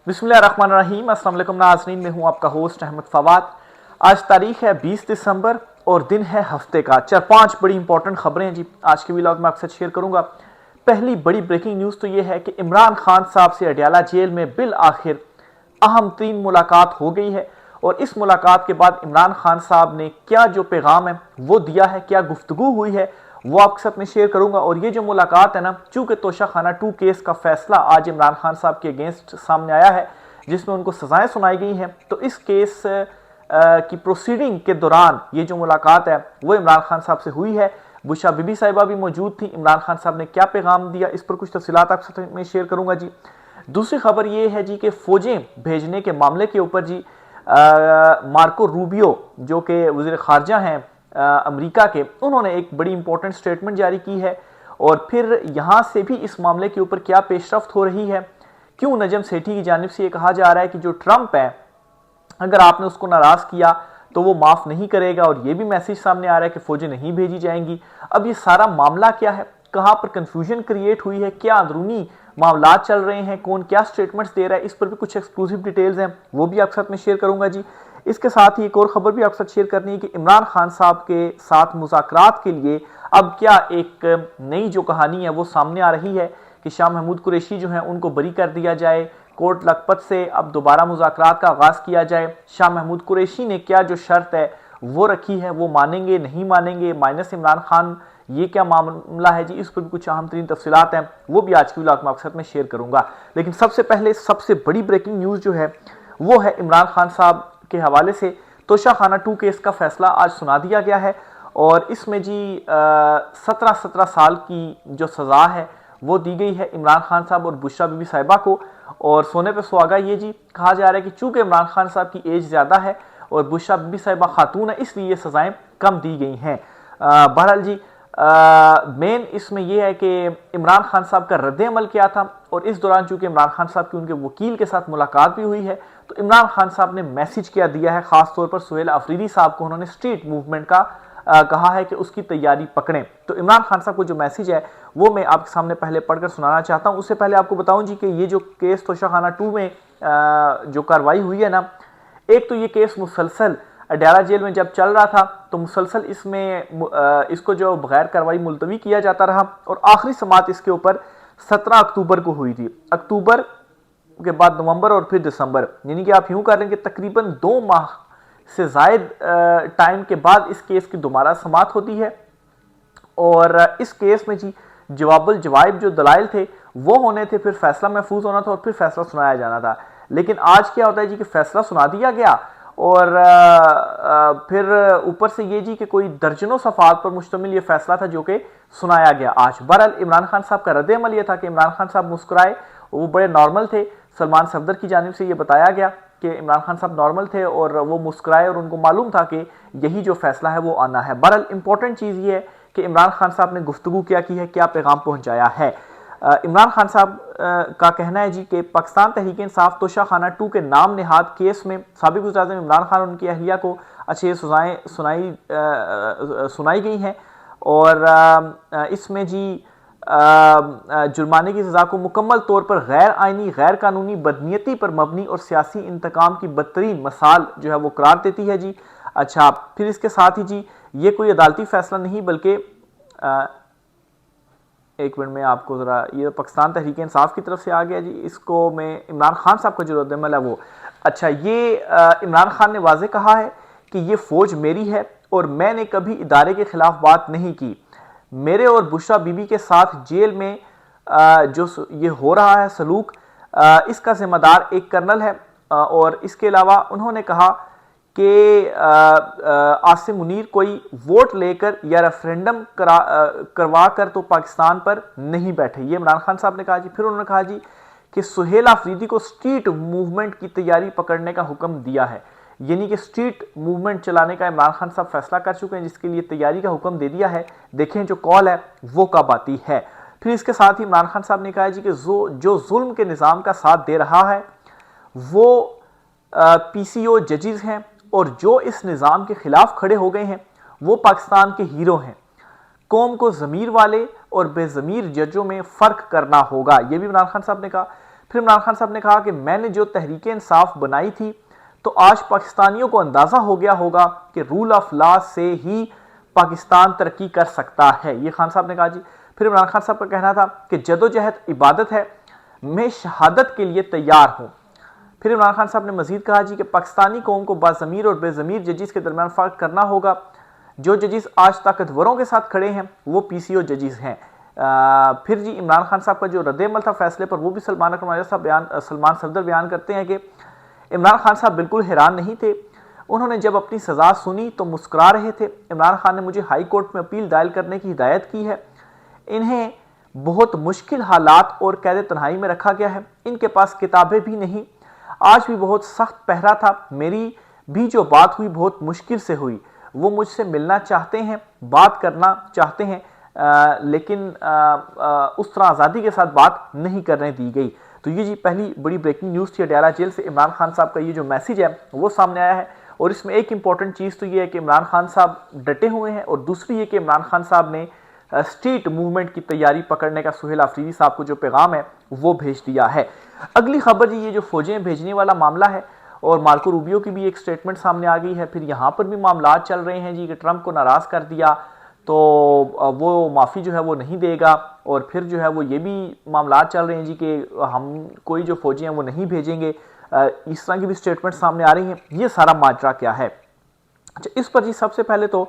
बिस्मिल्लाहिर्रहमानिर्रहीम। अस्सलाम वालेकुम नाज़रीन, मैं हूं आपका होस्ट अहमद फवाद। आज तारीख है 20 दिसंबर और दिन है हफ्ते का। 4-5 बड़ी इंपॉर्टेंट खबरें हैं जी आज के व्लॉग में आपसे शेयर करूंगा। पहली बड़ी ब्रेकिंग न्यूज़ तो यह है कि इमरान खान साहब से अडयाला जेल में बिल आखिर अहम तीन मुलाकात हो गई है और इस मुलाकात के बाद इमरान खान साहब ने क्या जो पैगाम है वो दिया है, क्या गुफ्तगू हुई है, वो आपके साथ में शेयर करूंगा। और ये जो मुलाकात है ना, चूंकि तोशाखाना 2 केस का फैसला आज इमरान खान साहब के अगेंस्ट सामने आया है जिसमें उनको सजाएं सुनाई गई हैं, तो इस केस की प्रोसीडिंग के दौरान ये जो मुलाकात है वो इमरान खान साहब से हुई है। बुशरा बीबी साहिबा भी मौजूद थी। इमरान खान साहब ने क्या पैगाम दिया, इस पर कुछ तफसीलात आपके साथ में शेयर करूंगा जी। दूसरी खबर ये है जी कि फौजें भेजने के मामले के ऊपर जी मार्को रूबियो जो कि वज़ीर ख़ारजा हैं अमेरिका के, उन्होंने एक बड़ी इंपॉर्टेंट स्टेटमेंट जारी की है। और फिर यहाँ से भी इस मामले के ऊपर क्या पेशरफ्त हो रही है, क्यों नजम सेठी की जानिब से ये कहा जा रहा है कि जो ट्रंप है अगर आपने उसको नाराज किया तो वो माफ नहीं करेगा, और ये भी मैसेज सामने आ रहा है कि फौजें नहीं भेजी जाएंगी। अब ये सारा मामला क्या है, कहां पर कंफ्यूजन क्रिएट हुई है, क्या अंदरूनी मामला चल रहे हैं, कौन क्या स्टेटमेंट्स दे रहा है, इस पर भी कुछ एक्सक्लूसिव डिटेल्स हैं, वो भी आपके साथ में शेयर करूंगा जी। इसके साथ ही एक और खबर भी आपके साथ शेयर करनी है कि इमरान खान साहब के साथ मुज़ाकरात के लिए अब क्या एक नई जो कहानी है वो सामने आ रही है कि शाह महमूद कुरैशी जो है उनको बरी कर दिया जाए, कोर्ट लखपत से अब दोबारा मुज़ाकरात का आगाज़ किया जाए। शाह महमूद कुरैशी ने क्या जो शर्त है वो रखी है, वो मानेंगे नहीं मानेंगे, माइनस इमरान खान, ये क्या मामला है जी, इस पर भी कुछ अहम तरीन तफसीलात हैं, वो भी आज की व्लॉग में आपके साथ में शेयर करूंगा। लेकिन सबसे पहले सबसे बड़ी ब्रेकिंग न्यूज़ जो है वो है इमरान खान साहब के हवाले से तोशाखाना 2 केस का फैसला आज सुना दिया गया है और इसमें जी 17 साल की जो सज़ा है वो दी गई है इमरान खान साहब और बुशरा बीबी साहिबा को। और सोने पे सुहागा ये जी कहा जा रहा है कि चूंकि इमरान खान साहब की एज ज़्यादा है और बुशरा बीबी साहिबा खातून है, इसलिए ये सज़ाएं कम दी गई हैं। बहरहाल जी मेन इसमें यह है कि इमरान खान साहब का रद्द अमल क्या था, और इस दौरान चूंकि इमरान खान साहब की उनके वकील के साथ मुलाकात भी हुई है, तो इमरान खान साहब ने मैसेज क्या दिया है, खास तौर पर सुहेल अफरीदी साहब को उन्होंने स्ट्रीट मूवमेंट का कहा है कि उसकी तैयारी पकड़ें। तो इमरान खान साहब को जो मैसेज है वो मैं आपके सामने पहले पढ़कर सुनाना चाहता हूं। उससे पहले आपको बताऊं जी कि ये जो केस तोशाखाना 2 में जो कार्रवाई हुई है ना, एक तो ये केस मुसलसल अडयाला जेल में जब चल रहा था तो मुसलसल इसमें इसको जो बगैर कार्रवाई मुलतवी किया जाता रहा और आखिरी समाअत इसके ऊपर 17 अक्टूबर को हुई थी। अक्टूबर के बाद नवंबर और फिर दिसंबर, यानी कि आप यूं कर लें कि तकरीबन 2 माह से जायद टाइम के बाद इस केस की दोबारा समाअत होती है। और इस केस में जी जवाबुल जवाब जो दलाइल थे वो होने थे, फिर फैसला महफूज होना था और फिर फैसला सुनाया जाना था। लेकिन आज क्या होता है जी कि फैसला सुना दिया गया और फिर ऊपर से ये जी कि कोई दर्जनों सफ़ात पर मुश्तमिल ये फैसला था जो कि सुनाया गया आज। बहरहाल इमरान खान साहब का रद्द अमल ये था कि इमरान खान साहब मुस्कुराए, वो बड़े नॉर्मल थे। सलमान सफदर की जानिब से ये बताया गया कि इमरान खान साहब नॉर्मल थे और वो मुस्कुराए और उनको मालूम था कि यही जो फैसला है वो आना है। बहरहाल इंपॉर्टेंट चीज़ ये है कि इमरान खान साहब ने गुफ्तगू क्या की है, क्या पैगाम पहुंचाया है। इमरान खान साहब का कहना है जी कि पाकिस्तान तहरीक इंसाफ तोशाखाना 2 के नाम नेहाद केस में साबिक वज़ीर-ए-आज़म इमरान खान और उनकी अहलिया को अच्छे सजाएं सुनाई गई हैं और इसमें जी जुर्माने की सज़ा को मुकम्मल तौर पर गैर आइनी, गैर कानूनी, बदनीयती पर मबनी और सियासी इंतकाम की बदतरीन मिसाल जो है वो करार देती है जी। अच्छा, फिर इसके साथ ही जी ये कोई अदालती फैसला नहीं बल्कि एक मिनट में आपको ज़रा, ये पाकिस्तान तहरीक इंसाफ की तरफ से आ गया जी, इसको मैं इमरान खान साहब का जो रद्द-ए-अमल है वो, अच्छा ये इमरान खान ने वाज़े कहा है कि ये फ़ौज मेरी है और मैंने कभी इदारे के ख़िलाफ़ बात नहीं की। मेरे और बुशरा बीबी के साथ जेल में जो ये हो रहा है सलूक, इसका जिम्मेदार एक कर्नल है। और इसके अलावा उन्होंने कहा कि आसिम मुनीर कोई वोट लेकर या रेफरेंडम करवा कर तो पाकिस्तान पर नहीं बैठे, ये इमरान खान साहब ने कहा जी। फिर उन्होंने कहा जी कि सुहेल अफरीदी को स्ट्रीट मूवमेंट की तैयारी पकड़ने का हुक्म दिया है, यानी कि स्ट्रीट मूवमेंट चलाने का इमरान खान साहब फैसला कर चुके हैं जिसके लिए तैयारी का हुक्म दे दिया है। देखें जो कॉल है वो कब आती है। फिर इसके साथ ही इमरान खान साहब ने कहा जी कि जो जुल्म के निज़ाम का साथ दे रहा है वो PCO जजेस हैं और जो इस निज़ाम के खिलाफ खड़े हो गए हैं वो पाकिस्तान के हीरो हैं। कौम को ज़मीर वाले और बेज़मीर जजों में फ़र्क करना होगा, ये भी इमरान खान साहब ने कहा। फिर इमरान खान साहब ने कहा कि मैंने जो तहरीक इंसाफ बनाई थी तो आज पाकिस्तानियों को अंदाजा हो गया होगा कि रूल ऑफ लॉ से ही पाकिस्तान तरक्की कर सकता है, ये खान साहब ने कहा जी। फिर इमरान खान साहब का कहना था कि जदोजहद इबादत है, मैं शहादत के लिए तैयार हूं। फिर इमरान खान साहब ने मजीद कहा जी कि पाकिस्तानी कौम को बाज़मीर और बेज़मीर जजिस के दरमियान फ़र्क करना होगा। जो जजिस आज ताकतवरों के साथ खड़े हैं वो पीसीओ जजिस हैं। फिर जी इमरान खान साहब का जो रद्द-ए-अमल था फैसले पर, वो भी सलमान सफदर बयान करते हैं कि इमरान खान साहब बिल्कुल हैरान नहीं थे। उन्होंने जब अपनी सज़ा सुनी तो मुस्कुरा रहे थे। इमरान खान ने मुझे हाई कोर्ट में अपील दायर करने की हिदायत की है। इन्हें बहुत मुश्किल हालात और कैद तन्हाई में रखा गया है। इनके पास किताबें भी नहीं। आज भी बहुत सख्त पहरा था। मेरी भी जो बात हुई बहुत मुश्किल से हुई। वो मुझसे मिलना चाहते हैं, बात करना चाहते हैं, लेकिन उस तरह आज़ादी के साथ बात नहीं करने दी गई। तो ये जी पहली बड़ी ब्रेकिंग न्यूज़ थी। अडयाला जेल से इमरान खान साहब का ये जो मैसेज है वो सामने आया है। और इसमें एक इंपॉर्टेंट चीज़ तो ये है कि इमरान खान साहब डटे हुए हैं, और दूसरी ये कि इमरान खान साहब ने स्ट्रीट मूवमेंट की तैयारी पकड़ने का सुहेल आफरीदी साहब को जो पैगाम है वो भेज दिया है। अगली खबर जी ये जो फौजें भेजने वाला मामला है, और मार्को रूबियो की भी एक स्टेटमेंट सामने आ गई है। फिर यहाँ पर भी मामला चल रहे हैं जी कि ट्रंप को नाराज़ कर दिया तो वो माफ़ी जो है वो नहीं देगा, और फिर जो है वो ये भी मामला चल रहे हैं जी कि हम कोई जो फौजी हैं वो नहीं भेजेंगे। इस तरह की भी स्टेटमेंट सामने आ रही हैं। ये सारा माजरा क्या है? अच्छा, इस पर जी सबसे पहले तो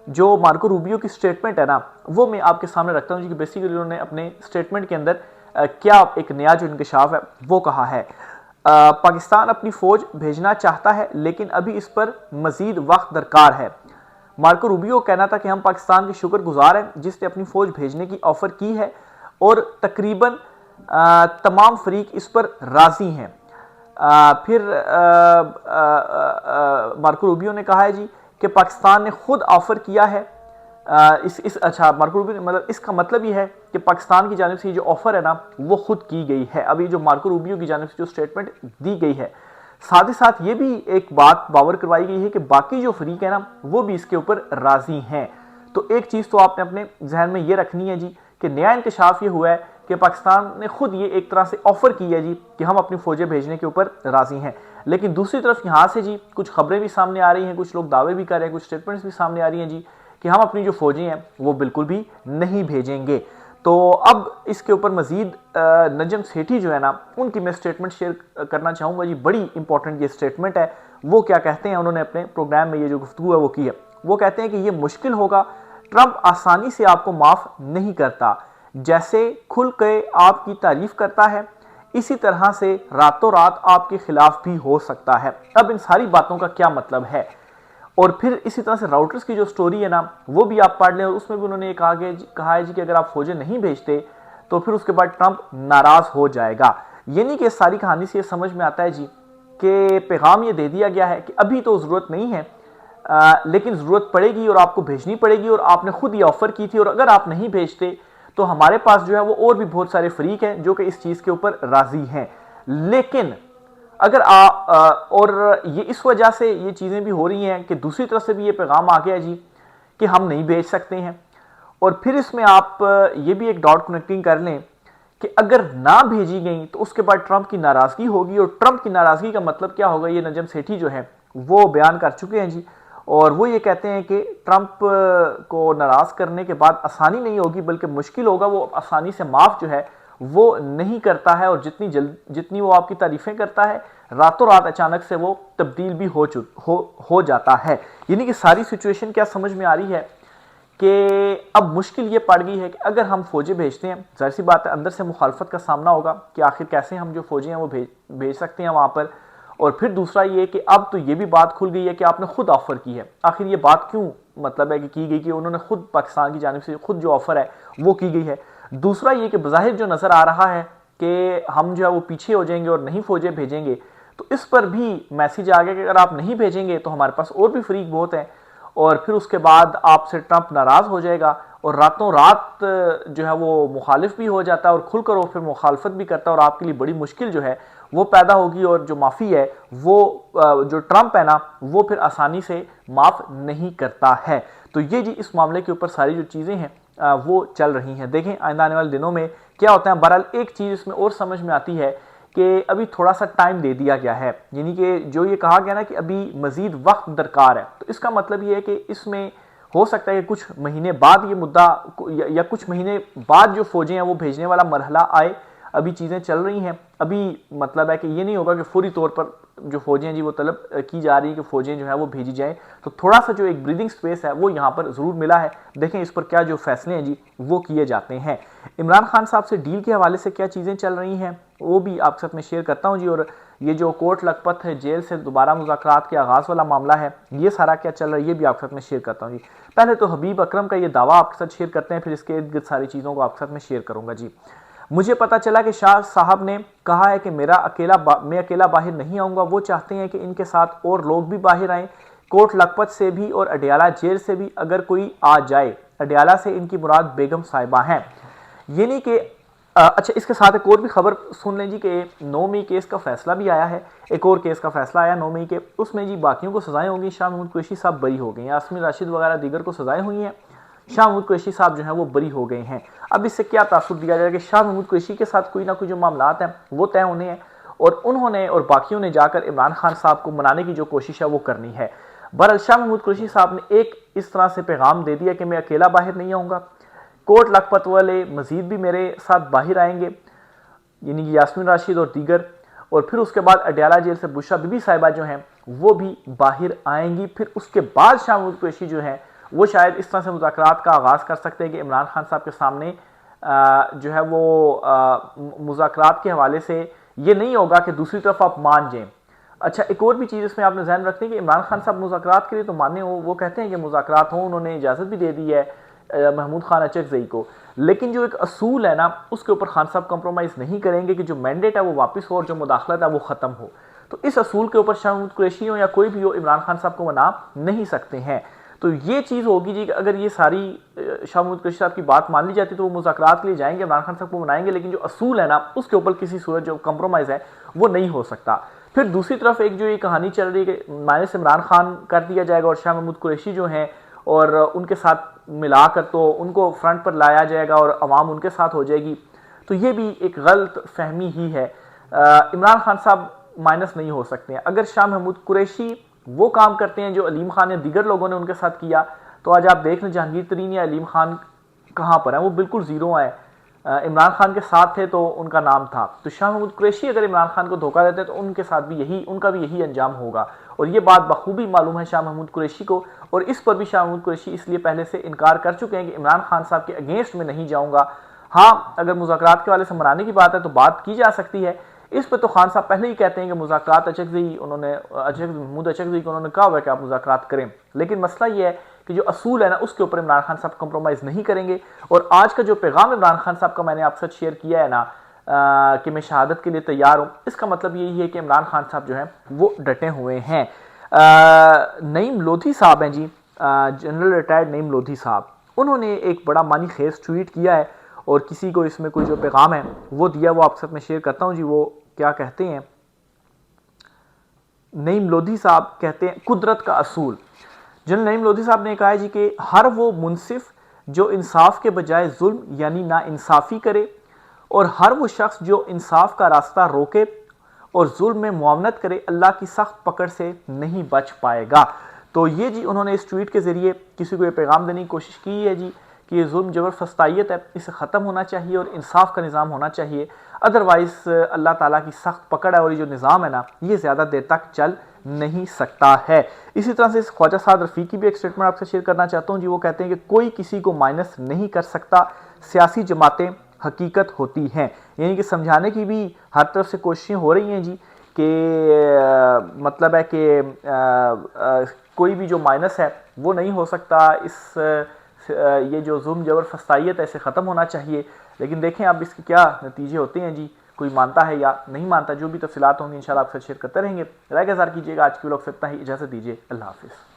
जो मार्को रूबियो की स्टेटमेंट है ना वो मैं आपके सामने रखता हूँ जी कि बेसिकली उन्होंने अपने स्टेटमेंट के अंदर क्या एक नया जो इंकशाफ है वो कहा है। पाकिस्तान अपनी फ़ौज भेजना चाहता है लेकिन अभी इस पर मज़ीद वक्त दरकार है। मार्को रूबियो का कहना था कि हम पाकिस्तान के शुक्रगुजार हैं जिसने अपनी फ़ौज भेजने की ऑफ़र की है, और तकरीबन तमाम फरीक इस पर राज़ी हैं। फिर मार्को रूबियो ने कहा है जी कि पाकिस्तान ने खुद ऑफ़र किया है। मार्को रूबियो मतलब इसका मतलब ये है कि पाकिस्तान की जानिब से जो ऑफ़र है ना वो खुद की गई है। अभी जो मार्को रूबियो की जानिब से जो स्टेटमेंट दी गई है, साथ ही साथ ये भी एक बात बावर करवाई गई है कि बाकी जो फरीक है ना वो भी इसके ऊपर राज़ी हैं। तो एक चीज़ तो आपने अपने जहन में ये रखनी है जी कि नया इंकशाफ ये हुआ है कि पाकिस्तान ने खुद ये एक तरह से ऑफ़र की है जी कि हम अपनी फ़ौजें भेजने के ऊपर राज़ी हैं। लेकिन दूसरी तरफ यहाँ से जी कुछ खबरें भी सामने आ रही हैं, कुछ लोग दावे भी कर रहे हैं, कुछ स्टेटमेंट्स भी सामने आ रही हैं जी कि हम अपनी जो फ़ौजें हैं वो बिल्कुल भी नहीं भेजेंगे। तो अब इसके ऊपर मज़ीद नजम सेठी जो है ना उनकी मैं स्टेटमेंट शेयर करना चाहूँगा जी। बड़ी इंपॉर्टेंट ये स्टेटमेंट है। वो क्या कहते हैं, उन्होंने अपने प्रोग्राम में ये जो गुफ्तगू है वो की है। वो कहते हैं कि ये मुश्किल होगा, ट्रंप आसानी से आपको माफ़ नहीं करता। जैसे खुल के आपकी तारीफ करता है इसी तरह से रातों रात आपके खिलाफ भी हो सकता है। अब इन सारी बातों का क्या मतलब है? और फिर इसी तरह से राउटर्स की जो स्टोरी है ना वो भी आप पढ़ लें, और उसमें भी उन्होंने कहा है जी कि अगर आप फौजें नहीं भेजते तो फिर उसके बाद ट्रंप नाराज हो जाएगा। यानी कि सारी कहानी से ये समझ में आता है जी कि पैगाम ये दे दिया गया है कि अभी तो ज़रूरत नहीं है, लेकिन ज़रूरत पड़ेगी और आपको भेजनी पड़ेगी, और आपने खुद ये ऑफ़र की थी, और अगर आप नहीं भेजते तो हमारे पास जो है वो और भी बहुत सारे फरीक हैं जो कि इस चीज़ के ऊपर राज़ी हैं। लेकिन अगर और ये इस वजह से ये चीज़ें भी हो रही हैं कि दूसरी तरफ से भी ये पैगाम आ गया जी कि हम नहीं भेज सकते हैं। और फिर इसमें आप ये भी एक डॉट कनेक्टिंग कर लें कि अगर ना भेजी गई तो उसके बाद ट्रंप की नाराज़गी होगी, और ट्रंप की नाराज़गी का मतलब क्या होगा ये नजम सेठी जो है वो बयान कर चुके हैं जी। और वो ये कहते हैं कि ट्रंप को नाराज़ करने के बाद आसानी नहीं होगी बल्कि मुश्किल होगा। वो आसानी से माफ़ जो है वो नहीं करता है, और जितनी वो आपकी तारीफ़ें करता है रातों रात अचानक से वो तब्दील भी हो जाता है। यानी कि सारी सिचुएशन क्या समझ में आ रही है कि अब मुश्किल ये पड़ गई है कि अगर हम फौजें भेजते हैं, जाहिर सी बात है अंदर से मुखालफत का सामना होगा कि आखिर कैसे हम जो फौजें हैं वो भेज सकते हैं वहाँ पर। और फिर दूसरा ये कि अब तो ये भी बात खुल गई है कि आपने खुद ऑफ़र की है। आखिर ये बात क्यों मतलब है कि की गई कि उन्होंने खुद पाकिस्तान की जानिब से खुद जो ऑफ़र है वो की गई है। दूसरा ये कि बज़ाहिर जो नज़र आ रहा है कि हम जो है वो पीछे हो जाएंगे और नहीं फौजें भेजेंगे, तो इस पर भी मैसेज आ गया कि अगर आप नहीं भेजेंगे तो हमारे पास और भी फरीक बहुत हैं, और फिर उसके बाद आपसे ट्रंप नाराज़ हो जाएगा और रातों रात जो है वो मुखालिफ भी हो जाता है और खुलकर वो फिर मुखालफत भी करता है, और आपके लिए बड़ी मुश्किल जो है वो पैदा होगी, और जो माफ़ी है वो जो ट्रंप है ना वो फिर आसानी से माफ़ नहीं करता है। तो ये जी इस मामले के ऊपर सारी जो चीज़ें हैं वो चल रही हैं। देखें आइंदा आने वाले दिनों में क्या होता है। बहरहाल एक चीज़ इसमें और समझ में आती है कि अभी थोड़ा सा टाइम दे दिया गया है, यानी कि जो ये कहा गया ना कि अभी मजीद वक्त दरकार है, तो इसका मतलब ये है कि इसमें हो सकता है कि कुछ महीने बाद ये मुद्दा या कुछ महीने बाद जो फौजें हैं वो भेजने वाला मरहला आए। अभी चीज़ें चल रही हैं, अभी मतलब है कि ये नहीं होगा कि फौरी तौर पर जो फौजें हैं जी वो तलब की जा रही है कि फौजें जो है वो भेजी जाएं। तो थोड़ा सा जो एक ब्रीदिंग स्पेस है वो यहाँ पर ज़रूर मिला है। देखें इस पर क्या जो फैसले हैं जी वो किए जाते हैं। इमरान खान साहब से डील के हवाले से क्या चीज़ें चल रही हैं वो भी आपके साथ में शेयर करता हूँ जी। और ये जो कोर्ट लखपत है, जेल से दोबारा मुज़ाकरात के आगाज़ वाला मामला है, ये सारा क्या चल रहा है ये भी आपके साथ में शेयर करता हूँ जी। पहले तो हबीब अकरम का ये दावा आपके साथ शेयर करते हैं, फिर इसके इर्द गिर्द सारी चीज़ों को आपके साथ में शेयर करूँगा जी। मुझे पता चला कि शाह साहब ने कहा है कि मैं अकेला बाहर नहीं आऊँगा, वो चाहते हैं कि इनके साथ और लोग भी बाहर आएँ, कोट लखपत से भी और अडयाला जेल से भी अगर कोई आ जाए। अडयाला से इनकी मुराद बेगम साहिबा हैं। ये नहीं कि अच्छा, इसके साथ एक और भी खबर सुन लें जी कि 9 मई केस का फैसला भी आया है। एक और केस का फैसला आया 9 मई के, उसमें जी बाकियों को सजाएं होंगी। शाह महमूद कुरैशी साहब बरी हो गए हैं, यास्मीन राशिद वगैरह दीगर को सजाएं हुई हैं, शाह महमूद कुरैशी साहब जो हैं वो बरी हो गए हैं। अब इससे क्या तासुर दिया जाए कि शाह महमूद कुरैशी के साथ कोई ना कोई जो मामलात हैं वो तय होने हैं और उन्होंने और बाकियों ने जाकर इमरान खान साहब को मनाने की जो कोशिश है वो करनी है। बहरहाल शाह महमूद कुरैशी साहब ने एक इस तरह से पैगाम दे दिया कि मैं अकेला बाहर नहीं आऊँगा, कोट लखपत वाले मजीद भी मेरे साथ बाहर आएंगे, यानी कि यास्मीन राशिद और दीगर, और फिर उसके बाद अडयाला जेल से बुशरा बीबी साहिबा जो हैं वो भी बाहर आएंगी। फिर उसके बाद शाह महमूद कुरैशी जो हैं वो शायद इस तरह से मुज़ाकरात का आगाज़ कर सकते हैं कि इमरान खान साहब के सामने जो है वो मुज़ाकरात के हवाले से ये नहीं होगा कि दूसरी तरफ आप मान जाएं। अच्छा, एक और भी चीज़ इसमें आपने ध्यान रखनी है कि इमरान खान साहब मुज़ाकरात के लिए तो माने हो, वो कहते हैं कि मुज़ाकरात हों, उन्होंने इजाज़त भी दे दी है महमूद खान अचकज़ई को, लेकिन जो एक असूल है ना उसके ऊपर खान साहब कंप्रोमाइज़ नहीं करेंगे कि जो मैंडेट है वो वापस हो और जो मुदाखलत है वो ख़त्म हो। तो इस असूल के ऊपर शाह महमूद कुरैशी हो या कोई भी हो, इमरान खान साहब को मना नहीं सकते हैं। तो ये चीज़ होगी जी कि अगर ये सारी शाह महमूद कुरैशी साहब की बात मान ली जाती तो वो मुज़ाकरात के लिए जाएंगे, इमरान खान साहब को मनाएंगे, लेकिन जो असूल है ना उसके ऊपर किसी सूरत जो कंप्रोमाइज़ है वो नहीं हो सकता। फिर दूसरी तरफ एक जो ये कहानी चल रही है कि माइनस इमरान खान कर दिया जाएगा और शाह महमूद कुरैशी जो हैं और उनके साथ मिलाकर तो उनको फ्रंट पर लाया जाएगा और अवाम उनके साथ हो जाएगी, तो ये भी एक गलत फहमी ही है। इमरान खान साहब माइनस नहीं हो सकते हैं। अगर शाह महमूद कुरैशी वो काम करते हैं जो अलीम खान या दीगर लोगों ने उनके साथ किया, तो आज आप देख लें जहांगीर तरीन या अलीम खान कहाँ पर हैं, वो बिल्कुल ज़ीरो आए। इमरान खान के साथ थे तो उनका नाम था। तो शाह महमूद कुरैशी अगर इमरान खान को धोखा देते तो उनके साथ भी उनका भी यही अंजाम होगा, और ये बात बखूबी मालूम है शाह महमूद कुरैशी को। और इस पर भी शाह महमूद कुरैशी इसलिए पहले से इनकार कर चुके हैं कि इमरान खान साहब के अगेंस्ट में नहीं जाऊँगा। हाँ, अगर मुज़ाकरात के वाले से मनाने की बात है तो बात की जा सकती है। इस पर तो खान साहब पहले ही कहते हैं कि मुज़ाकरात महमूद अचकज़ई को उन्होंने कहा हुआ है कि आप मुज़ाकरात करें, लेकिन मसला ये है कि जो असूल है ना उसके ऊपर इमरान खान साहब कंप्रोमाइज़ नहीं करेंगे। और आज का जो पैगाम इमरान खान साहब का मैंने आपके साथ शेयर किया है ना कि मैं शहादत के लिए तैयार हूँ, इसका मतलब यही है कि इमरान खान साहब जो हैं वो डटे हुए हैं। नईम लोधी साहब हैं जी, जनरल रिटायर्ड नईम लोधी साहब, उन्होंने एक बड़ा मानी खेज ट्वीट किया है और किसी को इसमें कोई जो पैगाम है वो दिया, वो आपके साथ में शेयर करता हूँ जी। वो क्या कहते हैं, नईम लोधी साहब कहते हैं कुदरत का असूल। जनरल नईम लोधी साहब ने कहा है जी कि हर वो मुनसिफ जो इंसाफ के बजाय जुल्म यानी ना इंसाफ़ी करे, और हर वो शख्स जो इंसाफ का रास्ता रोके और जुल्म में मुआवनत करे, अल्लाह की सख्त पकड़ से नहीं बच पाएगा। तो ये जी उन्होंने इस ट्वीट के ज़रिए किसी को ये पैगाम देने की कोशिश की है जी कि ये जुल्म जबर फस्तायत है, इसे ख़त्म होना चाहिए और इंसाफ का निज़ाम होना चाहिए। अदरवाइज़ अल्लाह ताला की सख्त पकड़ है और ये जो निज़ाम है ना ये ज़्यादा देर तक चल नहीं सकता है। इसी तरह से ख्वाजा साद रफ़ी की भी एक स्टेटमेंट आपसे शेयर करना चाहता हूँ जी। वो कहते हैं कि कोई किसी को माइनस नहीं कर सकता, सियासी जमातें हकीकत होती हैं। यानी कि समझाने की भी हर तरफ से कोशिशें हो रही हैं जी कि मतलब है कि कोई भी जो माइनस है वो नहीं हो सकता, ये जो जुल्म जबर फस्तायत है इसे ख़त्म होना चाहिए। लेकिन देखें अब इसके क्या नतीजे होते हैं जी, कोई मानता है या नहीं मानता। जो भी तफसीलात होंगी इंशाल्लाह आपसे शेयर करते रहेंगे। राय ज़ार कीजिएगा। आज की व्लॉग से इतना ही, इजाज़त दीजिए, अल्लाह हाफ़िज़।